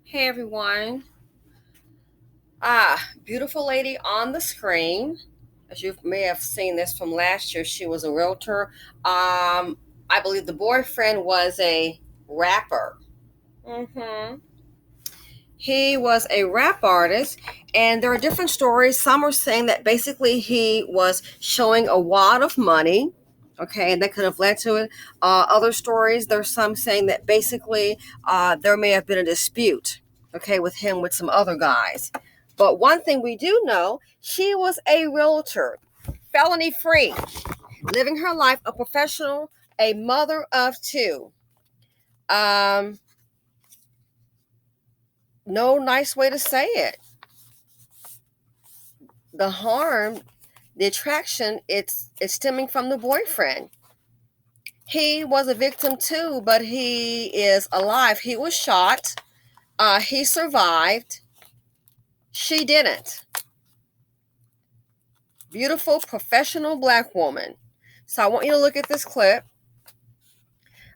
Hey everyone. Beautiful lady on the screen. As you may have seen this from last year, she was a realtor. I believe the boyfriend was a rapper. He was a rap artist, and there are different stories. Some are saying that basically he was showing a wad of money, okay, and that could have led to it. Other stories, there's some saying that basically there may have been a dispute, okay, with him with some other guys. But one thing we do know, she was a realtor, felony free, living her life, a professional, a mother of two. Um, no nice way to say it. The harm, the attraction, it's stemming from the boyfriend. He was a victim too, but he is alive. He was shot. He survived. She didn't. Beautiful professional black woman. So I want you to look at this clip.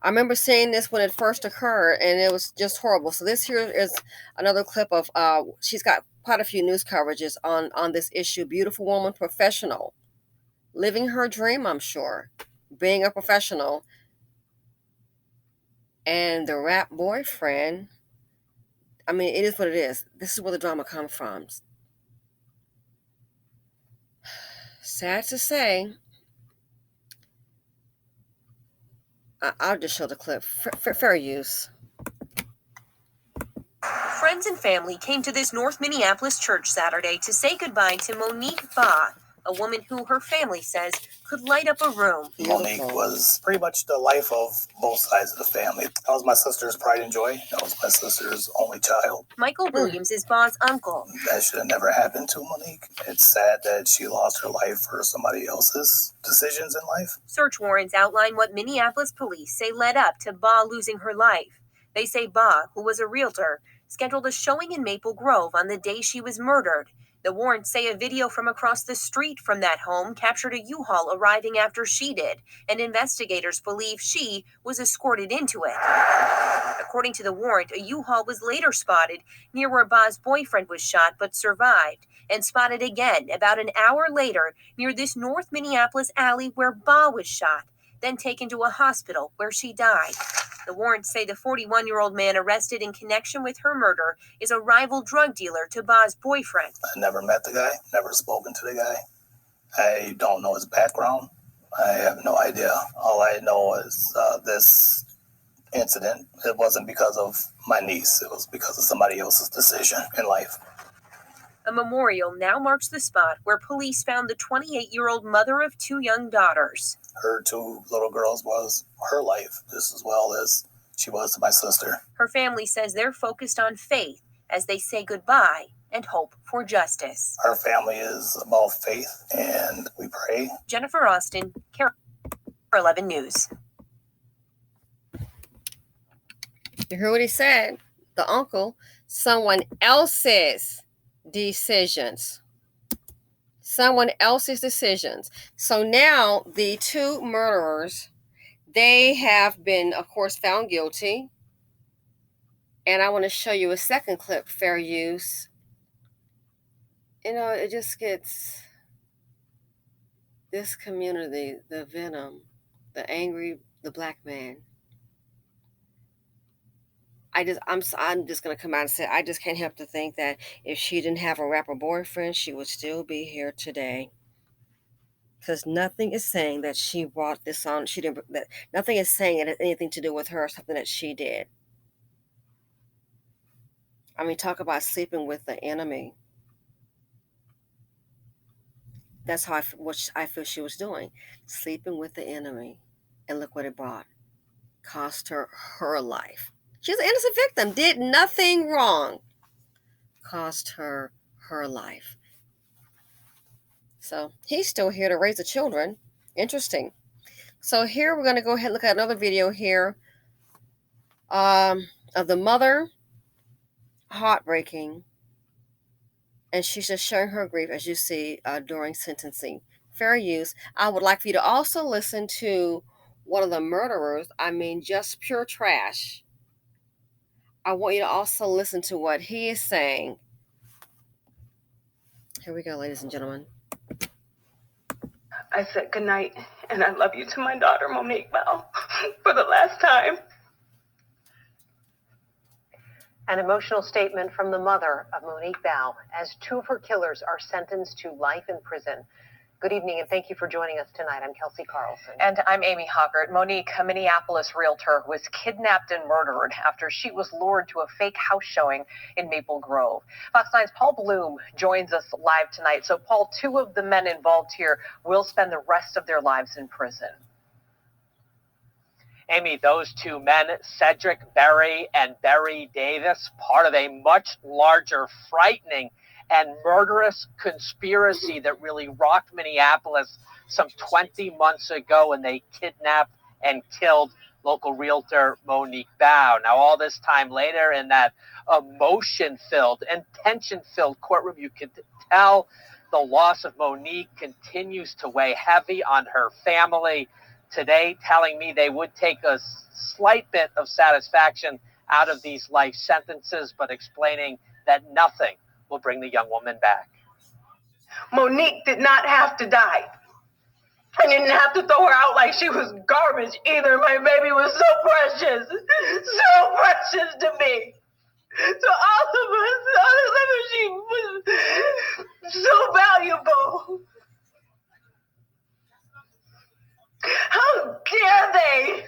I remember seeing this when it first occurred, and it was just horrible. So this here is another clip of she's got quite a few news coverages on this issue. Beautiful woman, professional, living her dream, I'm sure, being a professional. And the rap boyfriend, I mean, it is what it is. This is where the drama comes from. Sad to say. I'll just show the clip. Fair use. Friends and family came to this North Minneapolis church Saturday to say goodbye to Monique Ba, a woman who her family says could light up a room. Monique was pretty much the life of both sides of the family. That was my sister's pride and joy. That was my sister's only child. Michael Williams is Ba's uncle. That should have never happened to Monique. It's sad that she lost her life for somebody else's decisions in life. Search warrants outline what Minneapolis police say led up to Ba losing her life. They say Ba, who was a realtor, scheduled a showing in Maple Grove on the day she was murdered. The warrants say a video from across the street from that home captured a U-Haul arriving after she did, and investigators believe she was escorted into it. According to the warrant, a U-Haul was later spotted near where Ba's boyfriend was shot but survived, and spotted again about an hour later near this North Minneapolis alley where Ba was shot, then taken to a hospital where she died. The warrants say the 41-year-old man arrested in connection with her murder is a rival drug dealer to Ba's boyfriend. I never met the guy, never spoken to the guy. I don't know his background. I have no idea. All I know is this incident, it wasn't because of my niece. It was because of somebody else's decision in life. A memorial now marks the spot where police found the 28-year-old mother of two young daughters. Her two little girls was her life, just as well as she was to my sister. Her family says they're focused on faith as they say goodbye and hope for justice. Our family is about faith, and we pray. Jennifer Austin, KARE 11 News. You heard what he said. The uncle, someone else's decisions. Someone else's decisions. So now the two murderers, they have been, of course, found guilty. And I want to show you a second clip, fair use. You know, it just gets this community, the venom, the angry, the black man. I'm just gonna come out and say I just can't help to think that if she didn't have a rapper boyfriend, she would still be here today. Because nothing is saying that she brought this on. She didn't. That nothing is saying it had anything to do with her or something that she did. I mean, talk about sleeping with the enemy. That's how what I feel she was doing, sleeping with the enemy, and look what it brought. Cost her her life. She's an innocent victim. Did nothing wrong. Cost her her life. So he's still here to raise the children. Interesting. So here we're going to go ahead and look at another video here of the mother. Heartbreaking. And she's just showing her grief, as you see, during sentencing. Fair use. I would like for you to also listen to one of the murderers. I mean, just pure trash. I want you to also listen to what he is saying. Here we go, ladies and gentlemen. I said goodnight and I love you to my daughter, Monique Bell, for the last time. An emotional statement from the mother of Monique Bao as two of her killers are sentenced to life in prison. Good evening, and thank you for joining us tonight. I'm Kelsey Carlson. And I'm Amy Hockert. Monique, a Minneapolis realtor, was kidnapped and murdered after she was lured to a fake house showing in Maple Grove. Fox 9's Paul Bloom joins us live tonight. So, Paul, two of the men involved here will spend the rest of their lives in prison. Amy, those two men, Cedric Berry and Barry Davis, part of a much larger, frightening, and murderous conspiracy that really rocked Minneapolis some 20 months ago when they kidnapped and killed local realtor Monique Bao. Now, all this time later, in that emotion-filled and tension-filled courtroom, you could tell the loss of Monique continues to weigh heavy on her family. Today, telling me they would take a slight bit of satisfaction out of these life sentences, but explaining that nothing will bring the young woman back. Monique did not have to die. I didn't have to throw her out like she was garbage either. My baby was so precious to me. To all of us, she was so valuable. How dare they?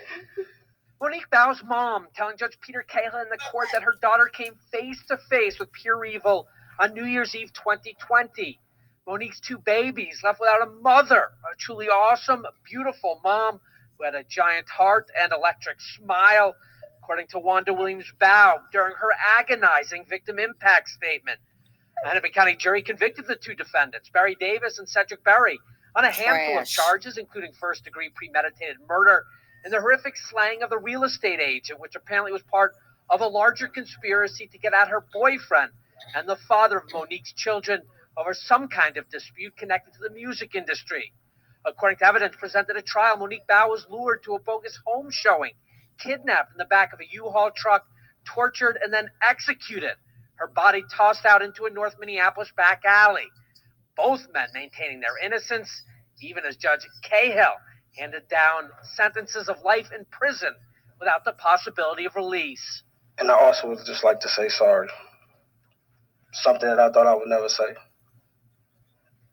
Monique Bao's mom telling Judge Peter Cahill in the court that her daughter came face to face with pure evil on New Year's Eve 2020. Monique's two babies left without a mother, a truly awesome, beautiful mom who had a giant heart and electric smile, according to Wanda Williams Bao during her agonizing victim impact statement. The Hennepin County jury convicted the two defendants, Barry Davis and Cedric Berry, on a handful of charges, including first-degree premeditated murder and the horrific slaying of the real estate agent, which apparently was part of a larger conspiracy to get at her boyfriend and the father of Monique's children over some kind of dispute connected to the music industry. According to evidence presented at trial, Monique Bao was lured to a bogus home showing, kidnapped in the back of a U-Haul truck, tortured, and then executed. Her body tossed out into a North Minneapolis back alley. Both men maintaining their innocence, even as Judge Cahill handed down sentences of life in prison without the possibility of release. And I also would just like to say sorry. Something that I thought I would never say.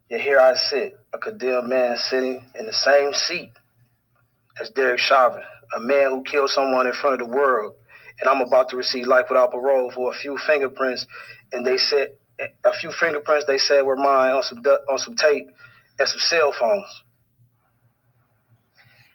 Yet here I sit, a condemned man sitting in the same seat as Derek Chauvin, a man who killed someone in front of the world, and I'm about to receive life without parole for a few fingerprints, and they said were mine on some tape and some cell phones.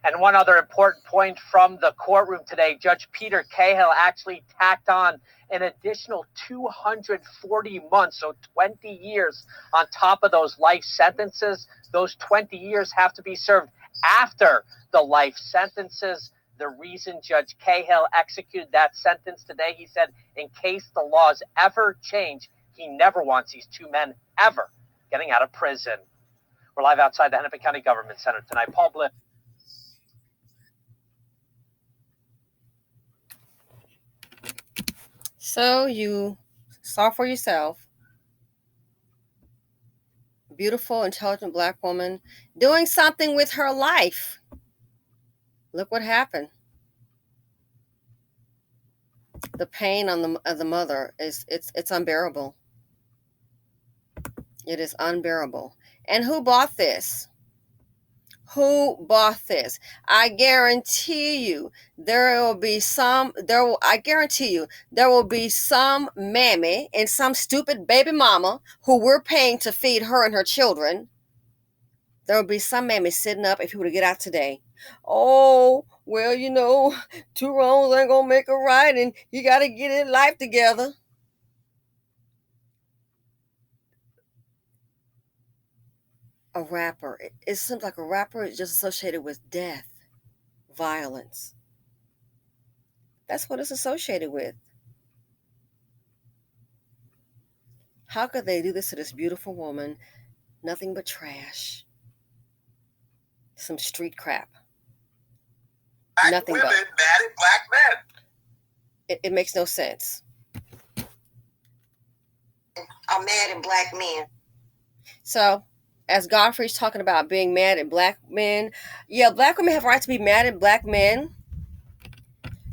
And one other important point from the courtroom today, Judge Peter Cahill actually tacked on an additional 240 months, so 20 years on top of those life sentences. Those 20 years have to be served after the life sentences. The reason Judge Cahill executed that sentence today, he said, in case the laws ever change, he never wants these two men ever getting out of prison. We're live outside the Hennepin County Government Center tonight. Paul Bloom. So you saw for yourself, beautiful, intelligent black woman doing something with her life. Look what happened. The pain on the mother it's unbearable. It is unbearable. And who bought this? Who bought this? I guarantee you there will be some mammy and some stupid baby mama who we're paying to feed her and her children. There will be some mammy sitting up if he were to get out today. Oh, well, two wrongs ain't gonna make a right, and you got to get in life together. A rapper. It seems like a rapper is just associated with death, violence. That's what it's associated with. How could they do this to this beautiful woman? Nothing but trash. Some street crap. Black Nothing women but. mad at black men. It makes no sense. are mad at black men. So, as Godfrey's talking about being mad at black men, yeah, black women have a right to be mad at black men.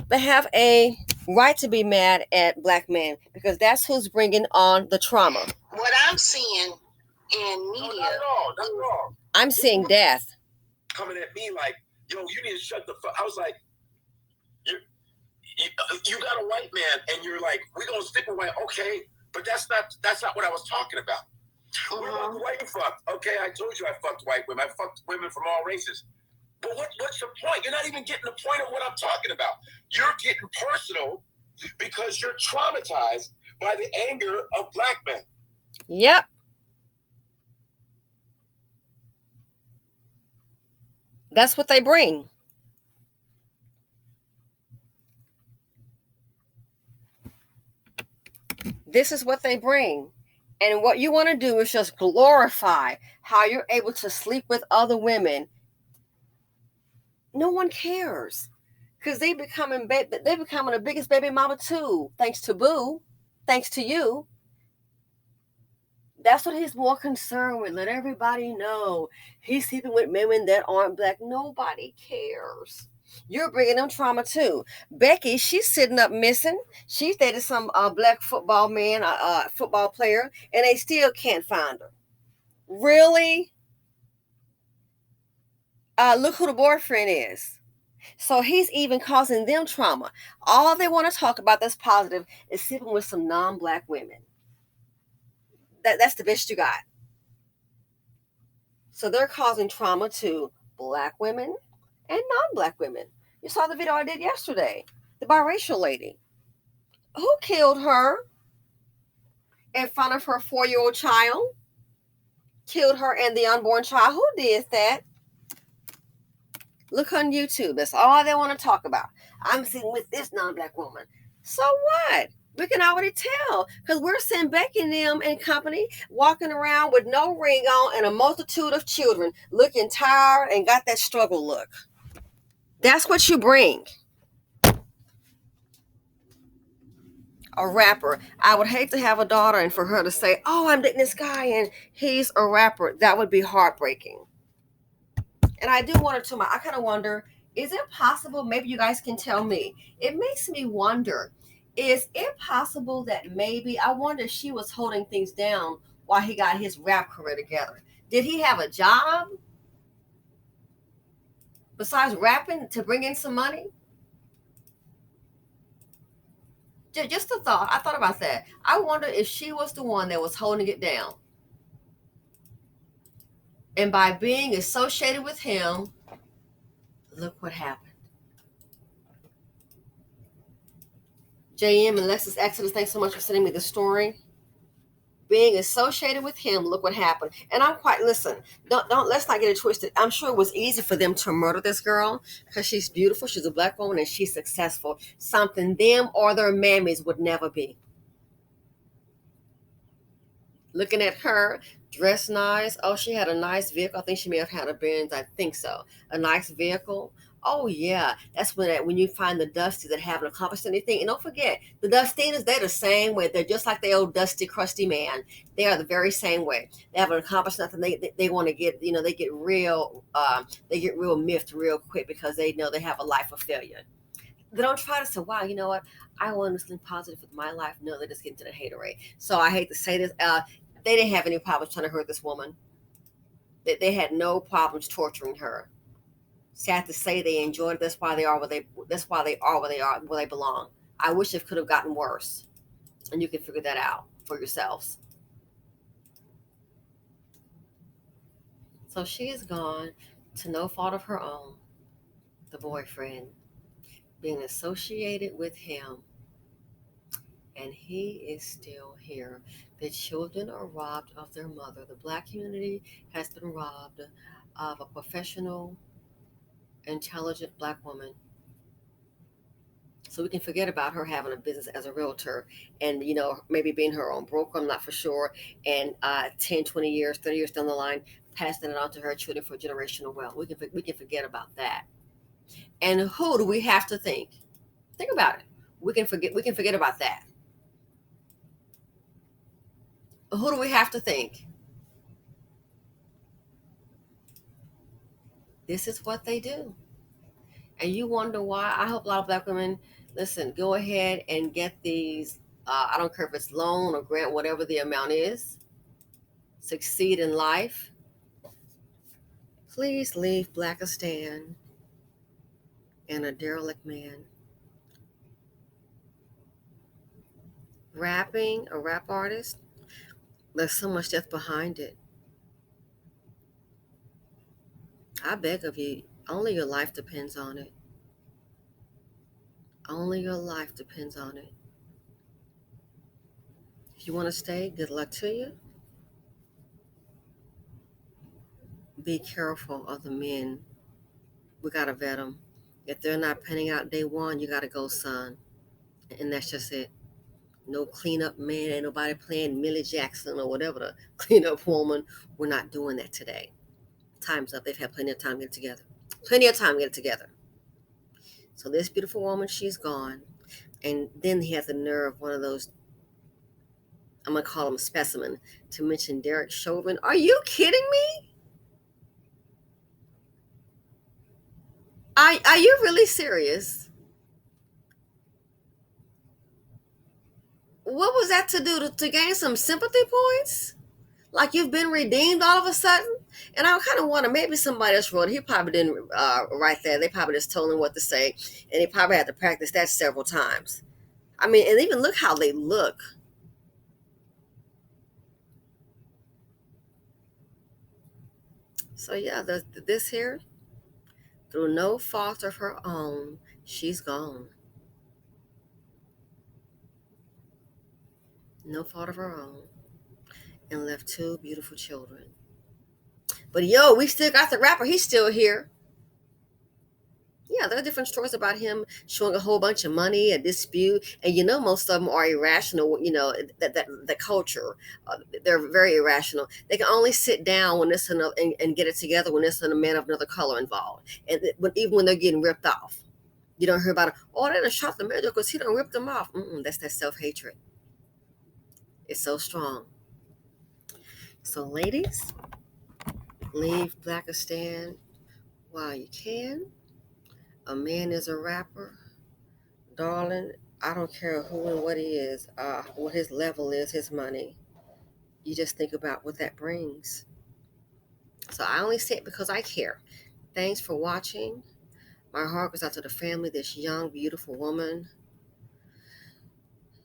They have a right to be mad at black men because that's who's bringing on the trauma. What I'm seeing in media, not at all. I'm seeing death. Coming at me like, yo, you need to shut the fuck. I was like, you got a white man, and you're like, we're gonna stick with white. Okay, but that's not what I was talking about. We're about the white fuck. Okay, I told you I fucked white women. I fucked women from all races. But what's the point? You're not even getting the point of what I'm talking about. You're getting personal because you're traumatized by the anger of black men. Yep. That's what they bring. This is what they bring. And what you want to do is just glorify how you're able to sleep with other women. No one cares. Because they're becoming the biggest baby mama too. Thanks to Boo. Thanks to you. That's what he's more concerned with. Let everybody know he's sleeping with women that aren't black. Nobody cares. You're bringing them trauma too. Becky, she's sitting up missing. She's dated some black football man, football player, and they still can't find her. Really? Look who the boyfriend is. So he's even causing them trauma. All they want to talk about that's positive is sleeping with some non-black women. That's the best you got. So they're causing trauma to black women and non-black women. You saw the video I did yesterday. The biracial lady. Who killed her in front of her 4-year-old child? Killed her and the unborn child. Who did that? Look on YouTube. That's all they want to talk about. I'm sitting with this non-black woman. So what? We can already tell because we're seeing Becky and them and company walking around with no ring on and a multitude of children looking tired and got that struggle look. That's what you bring. A rapper. I would hate to have a daughter and for her to say, oh, I'm dating this guy and he's a rapper. That would be heartbreaking. And I do wonder too, I kind of wonder, is it possible, maybe you guys can tell me, it makes me wonder, is it possible that maybe, I wonder if she was holding things down while he got his rap career together? Did he have a job besides rapping to bring in some money? Just a thought. I thought about that. I wonder if she was the one that was holding it down. And by being associated with him, look what happened. JM and Lexus Exodus, thanks so much for sending me the story. Being associated with him, look what happened. And I'm quite, listen, let's not get it twisted. I'm sure it was easy for them to murder this girl because she's beautiful, she's a black woman, and she's successful. Something them or their mammies would never be. Looking at her, dressed nice. Oh, she had a nice vehicle. I think she may have had a Benz. I think so. A nice vehicle. Oh, yeah. That's when you find the Dusties that haven't accomplished anything. And don't forget, the Dustinas, they're the same way. They're just like the old dusty, crusty man. They are the very same way. They haven't accomplished nothing. They want to get, they get real miffed real quick because they know they have a life of failure. They don't try to say, wow, you know what? I want to something positive with my life. No, they just get into the haterade. So I hate to say this. They didn't have any problems trying to hurt this woman. They had no problems torturing her. Sad to say, they enjoyed it. That's why they are where they belong. I wish it could have gotten worse. And you can figure that out for yourselves. So she is gone to no fault of her own. The boyfriend being associated with him, and he is still here. The children are robbed of their mother. The black community has been robbed of a professional, intelligent black woman. So we can forget about her having a business as a realtor and, maybe being her own broker, I'm not for sure, and 10, 20 years, 30 years down the line, passing it on to her children for generational wealth. We can forget about that. And who do we have to think? Think about it. We can forget about that. Who do we have to think? This is what they do. And you wonder why. I hope a lot of black women, listen, go ahead and get these. I don't care if it's loan or grant, whatever the amount is. Succeed in life. Please leave Blackistan and a derelict man. Rapping, a rap artist, there's so much death behind it. I beg of you, only your life depends on it. Only your life depends on it. If you want to stay, good luck to you. Be careful of the men. We got to vet them. If they're not panning out day one, you got to go, son. And that's just it. No cleanup man. Ain't nobody playing Millie Jackson or whatever the cleanup woman. We're not doing that today. Time's up. They've had plenty of time to get it together. Plenty of time to get it together. So this beautiful woman, she's gone. And then he has the nerve, one of those, I'm going to call him a specimen, to mention Derek Chauvin. Are you kidding me? Are you really serious? What was that to do? To gain some sympathy points? Like you've been redeemed all of a sudden? And I kind of wonder, maybe somebody else wrote it. He probably didn't write that. They probably just told him what to say. And he probably had to practice that several times. I mean, and even look how they look. So yeah, this here, through no fault of her own, she's gone. No fault of her own. And left two beautiful children. But yo, we still got the rapper. He's still here. Yeah, there are different stories about him showing a whole bunch of money, a dispute, and most of them are irrational. That the culture, they're very irrational. They can only sit down when there's another and get it together when there's a man of another color involved, and even when they're getting ripped off, you don't hear about it. Oh, they done shot the man because he done ripped them off. That's that self-hatred. It's so strong. So, ladies, leave Blackistan while you can. A man is a rapper. Darling, I don't care who and what he is, what his level is, his money. You just think about what that brings. So I only say it because I care. Thanks for watching. My heart goes out to the family, this young, beautiful woman.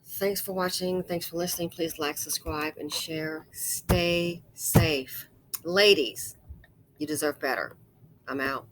Thanks for watching. Thanks for listening. Please like, subscribe, and share. Stay safe. Ladies, you deserve better. I'm out.